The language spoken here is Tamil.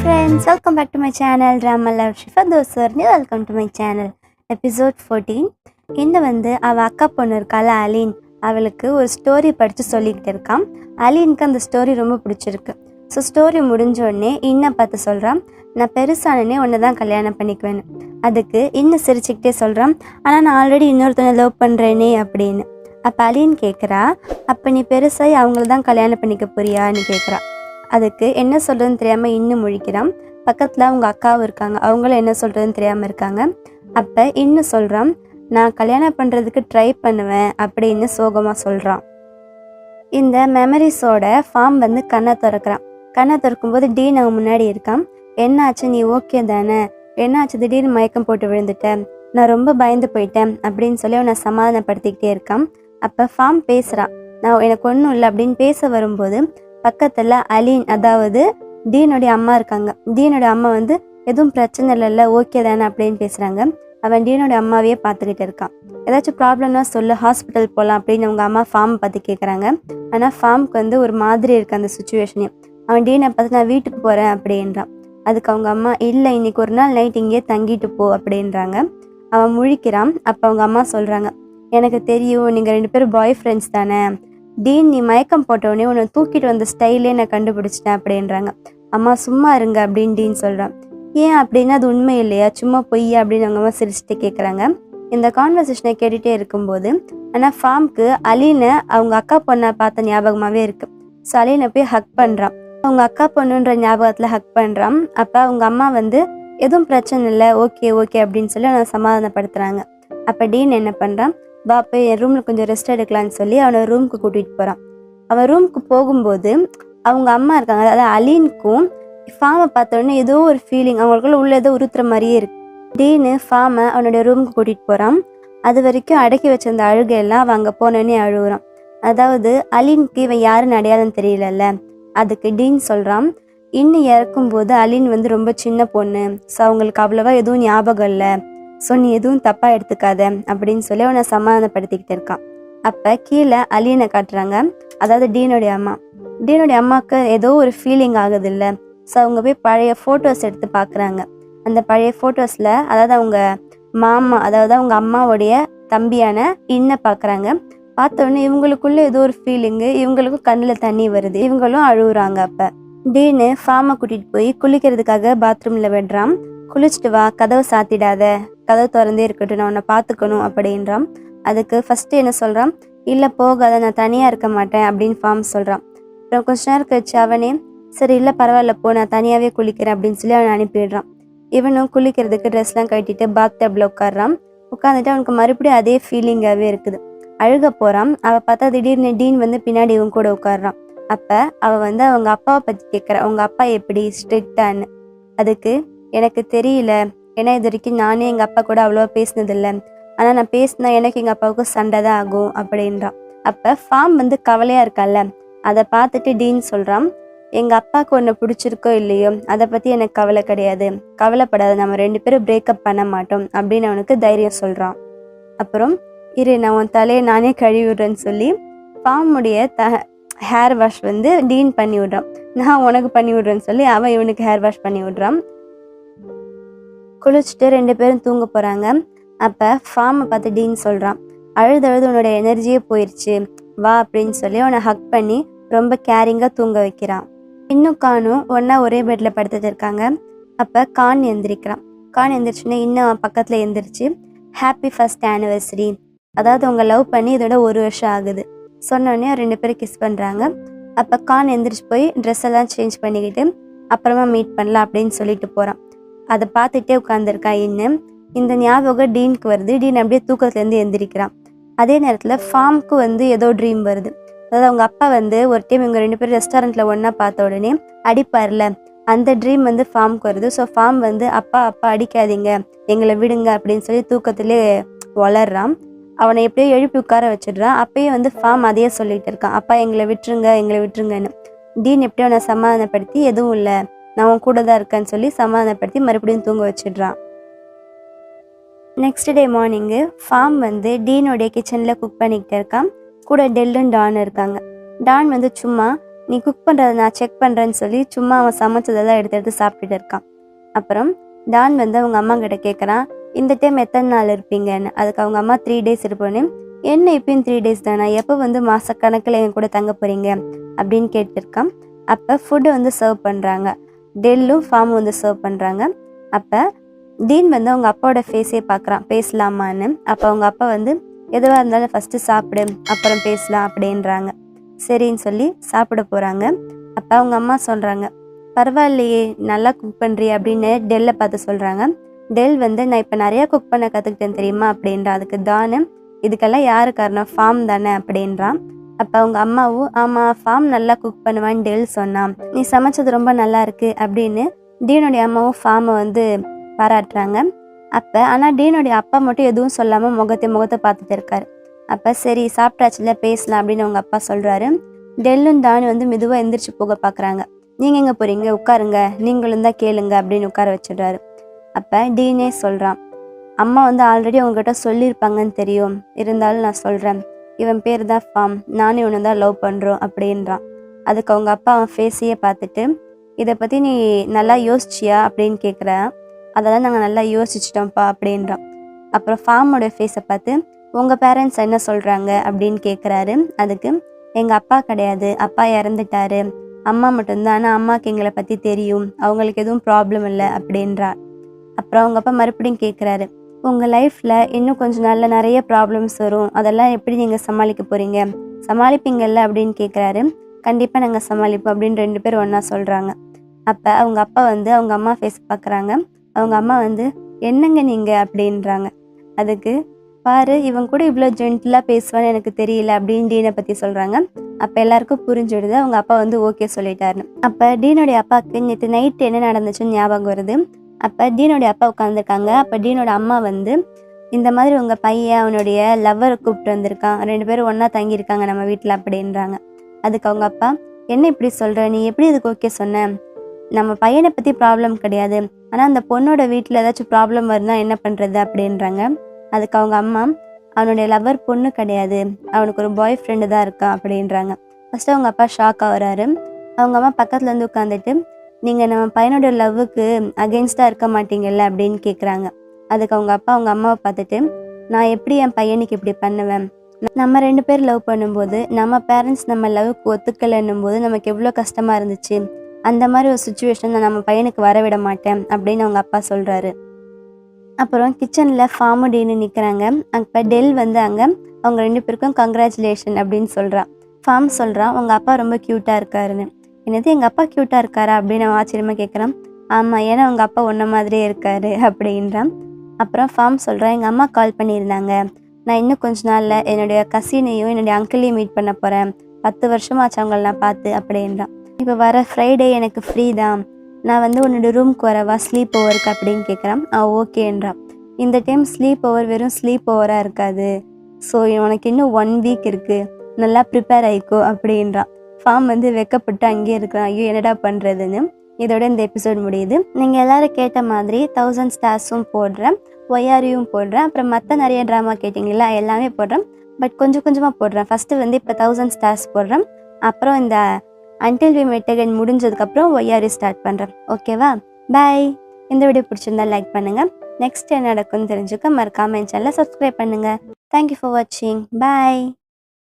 friends, welcome back to my channel Drama Love Shifa Dosarni. Welcome to my channel. Episode 14. இந்த வந்து அவ அக்கா பொண்ணு இருக்கால அலீன், அவளுக்கு ஒரு ஸ்டோரி படித்து சொல்லிக்கிட்டு இருக்கான். அலீனுக்கு அந்த ஸ்டோரி ரொம்ப பிடிச்சிருக்கு. ஸோ ஸ்டோரி முடிஞ்சோடனே இன்னும் பார்த்து சொல்கிறான், நான் பெருசானே ஒன்று தான் கல்யாணம் பண்ணிக்குவேன்னு. அதுக்கு இன்னும் சிரிச்சுக்கிட்டே சொல்கிறான், ஆனால் நான் ஆல்ரெடி இன்னொருத்தனை லவ் பண்ணுறேனே அப்படின்னு. அப்போ அலீன் கேட்குறா, அப்போ நீ பெருசாகி அவங்கள தான் கல்யாணம் பண்ணிக்க போறியான்னு கேட்குறா. அதுக்கு என்ன சொல்கிறதுன்னு தெரியாமல் இன்னும் முழிக்கிறான். பக்கத்தில் அவங்க அக்காவும் இருக்காங்க, அவங்களும் என்ன சொல்கிறதுன்னு தெரியாமல் இருக்காங்க. அப்போ இன்னும் சொல்கிறான், நான் கல்யாணம் பண்ணுறதுக்கு ட்ரை பண்ணுவேன் அப்படின்னு சோகமாக சொல்கிறான். இந்த மெமரிஸோட ஃபார்ம் வந்து கண்ணை திறக்கிறான். கண்ணை திறக்கும்போது டீன் அவன் முன்னாடி இருக்கான். என்னாச்சு, நீ ஓகே தானே, என்னாச்சு திடீர்னு மயக்கம் போட்டு விழுந்துட்டேன், நான் ரொம்ப பயந்து போயிட்டேன் அப்படின்னு சொல்லி அவனை சமாதானப்படுத்திக்கிட்டே இருக்கான். அப்போ ஃபார்ம் பேசுகிறான், நான் எனக்கு ஒன்றும் இல்லை அப்படின்னு பேச வரும்போது பக்கத்தில் அலீன், அதாவது டீனுடைய அம்மா இருக்காங்க. டீனோட அம்மா வந்து எதுவும் பிரச்சனை இல்லைல்ல, ஓகே தானே அப்படின்னு பேசுகிறாங்க. அவன் டீனோட அம்மாவையே பார்த்துக்கிட்டு இருக்கான். ஏதாச்சும் ப்ராப்ளம்னா சொல்லு, ஹாஸ்பிட்டல் போகலாம் அப்படின்னு அவங்க அம்மா ஃபார்ம் பார்த்து கேட்குறாங்க. ஆனால் ஃபார்முக்கு வந்து ஒரு மாதிரி இருக்குது அந்த சுச்சுவேஷனே. அவன் டீனை பார்த்து நான் வீட்டுக்கு போகிறேன் அப்படின்றான். அதுக்கு அவங்க அம்மா, இல்லை இன்னைக்கு ஒரு நாள் நைட் இங்கேயே தங்கிட்டு போ அப்படின்றாங்க. அவன் முழிக்கிறான். அப்போ அவங்க அம்மா சொல்கிறாங்க, எனக்கு தெரியும் நீங்கள் 2 பேரும் பாய் ஃப்ரெண்ட்ஸ் தானே, டீன் நீ மயக்கம் போட்டோடனே உன்னை தூக்கிட்டு வந்த ஸ்டைலே நான் கண்டுபிடிச்சிட்டேன் அப்படின்றாங்க. அம்மா சும்மா இருங்க அப்படின்னு டீன் சொல்கிறான். ஏன் அப்படின்னா அது உண்மை இல்லையா, சும்மா பொய்யா அப்படின்னு அவங்க அம்மா சிரிச்சுட்டு கேட்குறாங்க. இந்த கான்வர்சேஷனை கேட்டுகிட்டே இருக்கும்போது ஆனால் ஃபார்முக்கு அலீனை அவங்க அக்கா பொண்ணை பார்த்த ஞாபகமாகவே இருக்குது. ஸோ அலீனை போய் ஹக் பண்ணுறான். அவங்க அக்கா பொண்ணுன்ற ஞாபகத்தில் ஹக் பண்ணுறான். அப்போ அவங்க அம்மா வந்து எதுவும் பிரச்சனை இல்லை, ஓகே ஓகே அப்படின்னு சொல்லி அவனை சமாதானப்படுத்துகிறாங்க. அப்போ டீன் என்ன பண்ணுறான், வா போய் என் ரூமில் கொஞ்சம் ரெஸ்ட் எடுக்கலான்னு சொல்லி அவனை ரூமுக்கு கூட்டிகிட்டு போகிறான். அவன் ரூமுக்கு போகும்போது அவங்க அம்மா இருக்காங்க, அதாவது அலீனுக்கும் ஃபார்மை பார்த்தோன்னே ஏதோ ஒரு ஃபீலிங், அவங்களுக்குள்ள உள்ள ஏதோ உறுத்துற மாதிரியே இருக்கு. டீனு ஃபார்மை அவனுடைய ரூமுக்கு கூட்டிகிட்டு போகிறான். அது வரைக்கும் அடக்கி வச்சிருந்த அழுகையெல்லாம் அவன் அங்கே போனோடனே அழுகுறான். அதாவது அலீனுக்கு இவன் யாருன்னு அடையாளம் தெரியலல்ல. அதுக்கு டீன் சொல்கிறான், இன்னும் இறக்கும்போது அலீன் வந்து ரொம்ப சின்ன பொண்ணு, ஸோ அவங்களுக்கு அவ்வளோவா எதுவும் ஞாபகம் இல்லை, ஸோ நீ எதுவும் தப்பாக எடுத்துக்காத அப்படின்னு சொல்லி அவனை சமாதானப்படுத்திக்கிட்டு இருக்கான். அப்போ கீழே அலீனை காட்டுறாங்க, அதாவது டீனுடைய அம்மா. டீனுடைய அம்மாவுக்கு ஏதோ ஒரு ஃபீலிங் ஆகுது இல்லை. ஸோ அவங்க போய் பழைய ஃபோட்டோஸ் எடுத்து பார்க்குறாங்க. அந்த பழைய ஃபோட்டோஸில் அதாவது அவங்க மாமா, அதாவது அவங்க அம்மாவுடைய தம்பியான இன்னை பார்க்குறாங்க. பார்த்தோன்னே இவங்களுக்குள்ளே ஏதோ ஒரு ஃபீலிங்கு, இவங்களுக்கும் கண்ணில் தண்ணி வருது, இவங்களும் அழுகுறாங்க. அப்போ டீனு ஃபார்மை கூட்டிகிட்டு போய் குளிக்கிறதுக்காக பாத்ரூமில் விடுறான். குளிச்சுட்டு வா, கதவை சாத்திடாத, கதவை திறந்தே இருக்கட்டும், நான் உன்னை பார்த்துக்கணும் அப்படின்றான். அதுக்கு ஃபஸ்ட்டு என்ன சொல்கிறான், இல்லை போகாத, நான் தனியாக இருக்க மாட்டேன் அப்படின்னு ஃபார்ம் சொல்கிறான். அப்புறம் கொஞ்ச நேரம் கழிச்சு அவனே, சரி இல்லை பரவாயில்ல போ, நான் தனியாகவே குளிக்கிறேன் அப்படின்னு சொல்லி அவனை அனுப்பிடுறான். இவனும் குளிக்கிறதுக்கு ட்ரெஸ்லாம் கட்டிட்டு பாத் டப்ல உட்காடுறான். உட்காந்துட்டு அவனுக்கு மறுபடியும் அதே ஃபீலிங்காகவே இருக்குது. அழுக போகிறான். அவள் பார்த்தா திடீர்னு டீன் வந்து பின்னாடி இவன் கூட உட்காடுறான். அப்போ அவள் வந்து அவங்க அப்பாவை பற்றி கேட்குறா, அவங்க அப்பா எப்படி ஸ்ட்ரிக்டான்னு. அதுக்கு எனக்கு தெரியல, ஏன்னா இது வரைக்கும் நானே எங்கள் அப்பா கூட அவ்வளோவா பேசினதில்லை, ஆனால் நான் பேசினா எனக்கு எங்கள் அப்பாவுக்கும் சண்டை தான் ஆகும் அப்படின்றான். அப்போ ஃபார்ம் வந்து கவலையாக இருக்கால, அதை பார்த்துட்டு டீன் சொல்கிறான், எங்கள் அப்பாவுக்கு ஒன்று பிடிச்சிருக்கோ இல்லையோ அதை பற்றி எனக்கு கவலை கிடையாது, கவலைப்படாது, நம்ம 2 பேரும் பிரேக்கப் பண்ண மாட்டோம் அப்படின்னு அவனுக்கு தைரியம் சொல்கிறான். அப்புறம் இரு நான் உன் தலையை நானே கழுவி விடுறேன்னு சொல்லி ஃபார்முடைய ஹேர் வாஷ் வந்து டீன் பண்ணி விடுறான். நான் உனக்கு பண்ணி விடுறேன்னு சொல்லி அவன் இவனுக்கு ஹேர் வாஷ் பண்ணி விடுறான். குளிச்சுட்டு 2 பேரும் தூங்க போகிறாங்க. அப்போ ஃபார்மை பார்த்து டீன் சொல்கிறான், அழுது உன்னோட எனர்ஜியே போயிடுச்சு, வா அப்படின்னு சொல்லி அவனை ஹக் பண்ணி ரொம்ப கேரிங்காக தூங்க வைக்கிறான். இன்னும் கானும் ஒன்றா ஒரே பெட்டில் படுத்துட்டு இருக்காங்க. அப்போ கான் எந்திரிக்கிறான். கான் எந்திரிச்சுன்னா இன்னும் பக்கத்தில் எந்திரிச்சு, ஹாப்பி ஃபர்ஸ்ட் ஆனிவர்சரி, அதாவது அவங்க லவ் பண்ணி இதோட 1 வருஷம் ஆகுது சொன்னோடனே 2 பேரும் கிஸ் பண்ணுறாங்க. அப்போ கான் எந்திரிச்சு போய் ட்ரெஸ் எல்லாம் சேஞ்ச் பண்ணிக்கிட்டு அப்புறமா மீட் பண்ணலாம் அப்படின்னு சொல்லிட்டு போகிறான். அதை பார்த்துட்டே உட்காந்துருக்கா இன்னும். இந்த ஞாபகம் டீனுக்கு வருது. டீன் அப்படியே தூக்கத்துலேருந்து எந்திரிக்கிறான். அதே நேரத்தில் ஃபார்முக்கு வந்து ஏதோ ட்ரீம் வருது. அதாவது அவங்க அப்பா வந்து ஒரு டைம் இவங்க 2 பேரும் ரெஸ்டாரண்ட்டில் ஒன்றா பார்த்த உடனே அடிப்பார்ல, அந்த ட்ரீம் வந்து ஃபார்முக்கு வருது. ஸோ ஃபார்ம் வந்து அப்பா அடிக்காதீங்க, எங்களை விடுங்க அப்படின்னு சொல்லி தூக்கத்திலே வளர்றான். அவனை எப்படியோ எழுப்பி உட்கார வச்சிடுறான். அப்பயே வந்து ஃபார்ம் அதையே சொல்லிட்டு இருக்கான், அப்பா எங்களை விட்டுருங்கன்னு. டீன் எப்படியோ அவனை சமாதானப்படுத்தி, எதுவும் இல்லை நான் உன் கூட தான் இருக்கேன்னு சொல்லி சமாதானப்படுத்தி மறுபடியும் தூங்க வச்சிடுறான். நெக்ஸ்ட் டே மார்னிங்கு ஃபார்ம் வந்து டீனோடைய கிச்சனில் குக் பண்ணிக்கிட்டு இருக்கான். கூட டெல்லும் டான் இருக்காங்க. டான் வந்து சும்மா நீ குக் பண்ணுறத நான் செக் பண்ணுறேன்னு சொல்லி சும்மா அவன் சமைச்சதெல்லாம் எடுத்து எடுத்து சாப்பிட்டுட்டு இருக்கான். அப்புறம் டான் வந்து அவங்க அம்மா கிட்ட கேட்குறான், இந்த டைம் எத்தனை நாள் இருப்பீங்கன்னு. அதுக்கு அவங்க அம்மா 3 டேஸ் இருப்போன்னு. என்ன இப்பயும் 3 டேஸ் தானே, எப்போ வந்து மாதக்கணக்கில் என் கூட தங்க போகிறீங்க அப்படின்னு கேட்டிருக்கான். அப்போ ஃபுட்டு வந்து சர்வ் பண்ணுறாங்க. டெல்லும் ஃபார்மும் வந்து சர்வ் பண்ணுறாங்க. அப்போ டீன் வந்து அவங்க அப்பாவோட ஃபேஸே பார்க்குறான், பேசலாமான்னு. அப்போ அவங்க அப்பா வந்து எதுவாக இருந்தாலும் ஃபஸ்ட்டு சாப்பிடு அப்புறம் பேசலாம் அப்படின்றாங்க. சரின்னு சொல்லி சாப்பிட போகிறாங்க. அப்போ அவங்க அம்மா சொல்கிறாங்க, பரவாயில்லையே நல்லா குக் பண்ணுறிய அப்படின்னு டெல்லை பார்த்து சொல்கிறாங்க. டெல் வந்து நான் இப்போ நிறையா குக் பண்ண கற்றுக்கிட்டேன் தெரியுமா அப்படின்றா. அதுக்கு தானு இதுக்கெல்லாம் யாரு காரணம், ஃபார்ம் தானே அப்படின்றான். அப்போ அவங்க அம்மாவும் ஆமாம் ஃபார்ம் நல்லா குக் பண்ணுவான்னு டெல் சொன்னான், நீ சமைச்சது ரொம்ப நல்லா இருக்கு அப்படின்னு டீனுடைய அம்மாவும் ஃபார்மை வந்து பாராட்டுறாங்க. அப்போ ஆனால் டீனுடைய அப்பா மட்டும் எதுவும் சொல்லாமல் முகத்தை பார்த்துட்டு இருக்காரு. அப்போ சரி சாப்பிட்டாச்சுல பேசலாம் அப்படின்னு அவங்க அப்பா சொல்கிறாரு. டெல்லும் தானு வந்து மெதுவாக எந்திரிச்சு போக பார்க்குறாங்க. நீங்கள் எங்கே போகிறீங்க, உட்காருங்க, நீங்களும் தான் கேளுங்க அப்படின்னு உட்கார வச்சிடுறாரு. அப்போ டீனே சொல்கிறான், அம்மா வந்து ஆல்ரெடி அவங்ககிட்ட சொல்லியிருப்பாங்கன்னு தெரியும், இருந்தாலும் நான் சொல்கிறேன், இவன் பேர் தான் ஃபார்ம், நானும் இவனை தான் லவ் பண்ணுறோம் அப்படின்றான். அதுக்கு அவங்க அப்பா அவன் ஃபேஸையே பார்த்துட்டு, இதை பற்றி நீ நல்லா யோசிச்சியா அப்படின்னு கேட்குறேன். அதெல்லாம் நாங்கள் நல்லா யோசிச்சிட்டோம்ப்பா அப்படின்றான். அப்புறம் ஃபார்மோட ஃபேஸை பார்த்து உங்கள் பேரண்ட்ஸ் என்ன சொல்கிறாங்க அப்படின்னு கேட்குறாரு. அதுக்கு எங்கள் அப்பா கிடையாது, அப்பா இறந்துட்டாரு, அம்மா மட்டும்தான், ஆனால் அம்மாவுக்கு எங்களை பற்றி தெரியும், அவங்களுக்கு எதுவும் ப்ராப்ளம் இல்லை அப்படின்றார். அப்புறம் அவங்க அப்பா மறுபடியும் கேட்குறாரு, உங்கள் லைஃப்பில் இன்னும் கொஞ்சம் நாளில் நிறைய ப்ராப்ளம்ஸ் வரும், அதெல்லாம் எப்படி நீங்கள் சமாளிக்க போகிறீங்க, சமாளிப்பீங்கள்ல அப்படின்னு கேட்குறாரு. கண்டிப்பாக நாங்கள் சமாளிப்போம் அப்படின்னு 2 பேர் ஒன்றா சொல்கிறாங்க. அப்போ அவங்க அப்பா வந்து அவங்க அம்மா ஃபேஸ் பார்க்குறாங்க. அவங்க அம்மா வந்து என்னங்க நீங்கள் அப்படின்றாங்க. அதுக்கு பாரு இவன் கூட இவ்வளோ ஜென்டிலாக பேசுவான்னு எனக்கு தெரியல அப்படின்னு டீனை பற்றி சொல்கிறாங்க. அப்போ எல்லாருக்கும் புரிஞ்சுடுது அவங்க அப்பா வந்து ஓகே சொல்லிட்டாருன்னு. அப்போ டீனுடைய அப்பாவுக்கு நேற்று நைட்டு என்ன நடந்துச்சுன்னு ஞாபகம் வருது. அப்போ டீனுடைய அப்பா உட்காந்துருக்காங்க. அப்போ டீனோட அம்மா வந்து இந்த மாதிரி உங்கள் பையன் அவனுடைய லவ்வரை கூப்பிட்டு வந்திருக்கான், 2 பேரும் ஒன்றா தங்கியிருக்காங்க நம்ம வீட்டில் அப்படின்றாங்க. அதுக்கு அவங்க அப்பா என்ன இப்படி சொல்கிற, நீ எப்படி இதுக்கு ஓகே சொன்ன, நம்ம பையனை பற்றி ப்ராப்ளம் கிடையாது, ஆனால் அந்த பொண்ணோட வீட்டில் ஏதாச்சும் ப்ராப்ளம் வருதுன்னா என்ன பண்ணுறது அப்படின்றாங்க. அதுக்கு அவங்க அம்மா அவனுடைய லவ்வர் பொண்ணு கிடையாது, அவனுக்கு ஒரு பாய் ஃப்ரெண்டு தான் இருக்கான் அப்படின்றாங்க. ஃபஸ்ட்டு அவங்க அப்பா ஷாக் ஆகுறாரு. அவங்க அம்மா பக்கத்தில் வந்து உட்காந்துட்டு நீங்கள் நம்ம பையனோட லவ்வுக்கு அகெயின்ஸ்டாக இருக்க மாட்டீங்கல்ல அப்படின்னு கேட்குறாங்க. அதுக்கு அவங்க அப்பா அவங்க அம்மாவை பார்த்துட்டு நான் எப்படி என் பையனுக்கு இப்படி பண்ணுவேன், நம்ம 2 பேர் லவ் பண்ணும்போது நம்ம பேரண்ட்ஸ் நம்ம லவ்வுக்கு ஒத்துக்கலைன்னும் போது நமக்கு எவ்வளோ கஷ்டமாக இருந்துச்சு, அந்த மாதிரி ஒரு சுச்சுவேஷன் நான் நம்ம பையனுக்கு வரவிட மாட்டேன் அப்படின்னு அவங்க அப்பா சொல்கிறாரு. அப்புறம் கிச்சனில் ஃபார்மும் டீனு நிற்கிறாங்க. அப்போ டெல் வந்து அங்கே அவங்க 2 பேருக்கும் கங்க்ராச்சுலேஷன் அப்படின்னு சொல்கிறான். ஃபார்ம் சொல்கிறான் உங்கள் அப்பா ரொம்ப க்யூட்டாக இருக்காருன்னு. என்னது எங்கள் அப்பா க்யூட்டாக இருக்காரா அப்படின்னு அவன் ஆச்சரியமாக கேட்குறான். ஆமாம், ஏன்னா உங்கள் அப்பா ஒன்றை மாதிரியே இருக்காரு அப்படின்றான். அப்புறம் ஃபார்ம் சொல்கிறான் எங்கள் அம்மா கால் பண்ணியிருந்தாங்க, நான் இன்னும் கொஞ்ச நாளில் என்னுடைய கசினையும் என்னுடைய அங்கிளையும் மீட் பண்ண போகிறேன், 10 வருஷமாச்சு அவங்கள நான் பார்த்து அப்படின்றான். இப்போ வர ஃப்ரைடே எனக்கு ஃப்ரீ தான், நான் வந்து உன்னோட ரூம்க்கு வரவா ஸ்லீப் ஓவருக்கு அப்படின்னு கேட்குறான். ஓகேன்றான். இந்த டைம் ஸ்லீப் ஓவர் வெறும் ஸ்லீப் ஓவராக இருக்காது, ஸோ உனக்கு இன்னும் 1 வீக் இருக்குது, நல்லா ப்ரிப்பேர் ஆகிக்கோ அப்படின்றான். ஃபார்ம் வந்து வெக்கப்பட்டு அங்கேயே இருக்கிறான். ஐயோ என்னடா பண்ணுறதுன்னு. இதோட இந்த எபிசோட் முடியுது. நீங்கள் எல்லோரும் கேட்ட மாதிரி 1000 ஸ்டார்ஸும் போடுறேன், ஒய்ஆரியும் போடுறேன், அப்புறம் மற்ற நிறைய ட்ராமா கேட்டிங்களா எல்லாமே போடுறேன். பட் கொஞ்சம் கொஞ்சமாக போடுறேன். ஃபஸ்ட்டு வந்து இப்போ 1000 ஸ்டார்ஸ் போடுறேன், அப்புறம் இந்த அன்டில் வி மீட் அகைன் முடிஞ்சதுக்கப்புறம் ஒய்ஆரி ஸ்டார்ட் பண்ணுறேன். ஓகேவா? பாய். இந்த வீடியோ பிடிச்சிருந்தா லைக் பண்ணுங்கள். நெக்ஸ்ட் என்ன நடக்கும்னு தெரிஞ்சுக்க மறக்காமல் என் சேனலை சப்ஸ்கிரைப் பண்ணுங்கள். தேங்க்யூ ஃபார் வாட்சிங். பாய்.